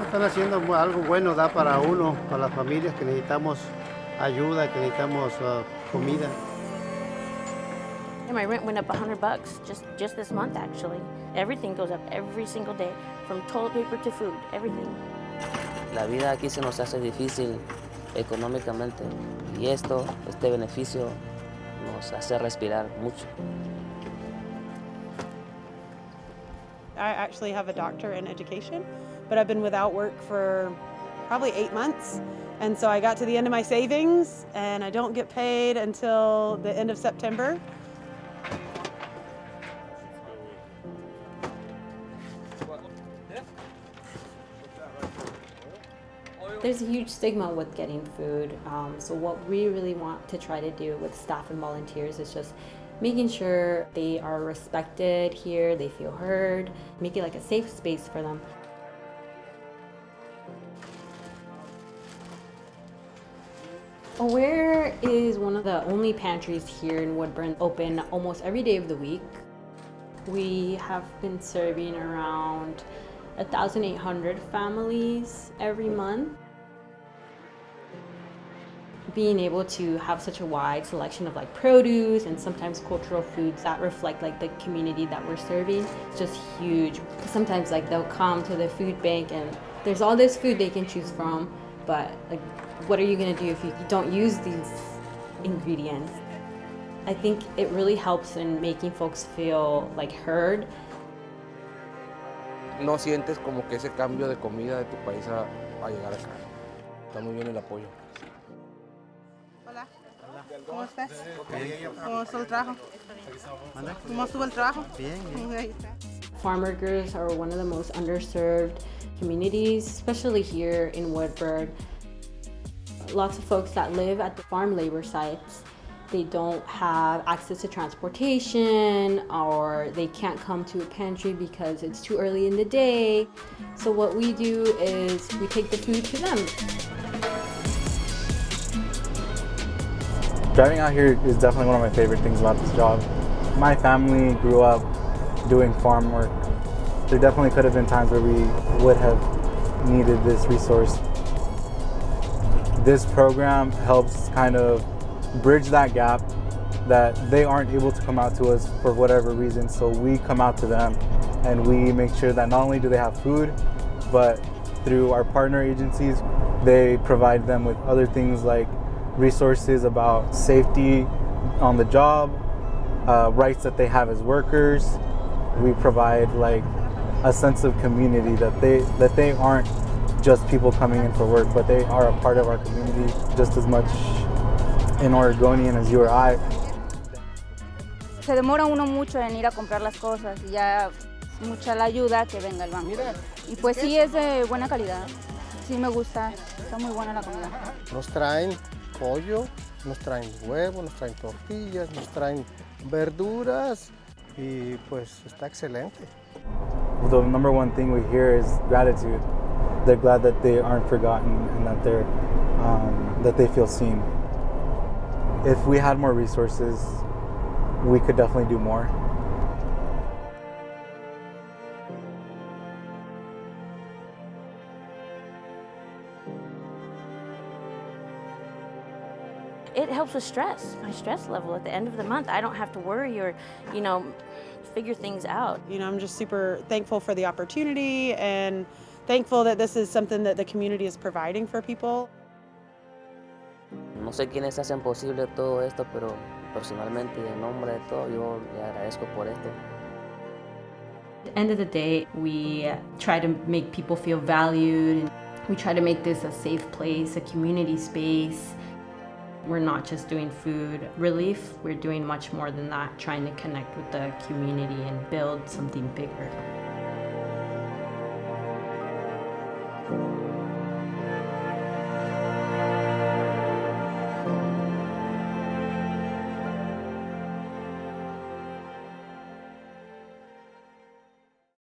Están haciendo algo bueno, da para uno, para las familias que necesitamos ayuda, que necesitamos comida. And my rent went up $100 just this month, actually. Everything goes up every single day, from toilet paper to food, everything. La vida aquí se nos hace difícil económicamente y este beneficio nos hace respirar mucho. I actually have a doctorate in education, but I've been without work for probably 8 months. And so I got to the end of my savings and I don't get paid until the end of September. There's a huge stigma with getting food, so what we really want to try to do with staff and volunteers is just making sure they are respected here, they feel heard, make it like a safe space for them. Aware is one of the only pantries here in Woodburn open almost every day of the week. We have been serving around 1,800 families every month. Being able to have such a wide selection of like produce and sometimes cultural foods that reflect like the community that we're serving is just huge. Sometimes like they'll come to the food bank and there's all this food they can choose from, but like what are you gonna do if you don't use these ingredients? I think it really helps in making folks feel like heard. No sientes como que ese cambio de comida de tu país a llegar acá. Está muy bien el apoyo. Hola. ¿Cómo estás? ¿Cómo estuvo el trabajo? ¿Cómo estuvo el trabajo? Bien. Farmer girls are one of the most underserved communities, especially here in Woodburn. Lots of folks that live at the farm labor sites, they don't have access to transportation or they can't come to a pantry because it's too early in the day. So what we do is we take the food to them. Driving out here is definitely one of my favorite things about this job. My family grew up doing farm work. There definitely could have been times where we would have needed this resource. This program helps kind of bridge that gap that they aren't able to come out to us for whatever reason, so we come out to them and we make sure that not only do they have food, but through our partner agencies, they provide them with other things like resources about safety on the job, rights that they have as workers. We provide like a sense of community that they aren't just people coming in for work, but they are a part of our community just as much an Oregonian as you or I. Se demora uno mucho en ir a comprar las cosas y ya es mucha la ayuda que venga el banco. Y pues sí es de buena calidad, sí me gusta, está muy buena la comida. Nos traen pollo, nos traen huevo, nos traen tortillas, nos traen verduras y pues está excelente. The number one thing we hear is gratitude. They're glad that they aren't forgotten and that they feel seen. If we had more resources, we could definitely do more. It helps with stress, my stress level at the end of the month. I don't have to worry or, figure things out. I'm just super thankful for the opportunity and thankful that this is something that the community is providing for people. No sé quiénes hacen posible todo esto, pero personalmente y en nombre de todo yo le agradezco por esto. At the end of the day, we try to make people feel valued. We try to make this a safe place, a community space. We're not just doing food relief, we're doing much more than that, trying to connect with the community and build something bigger.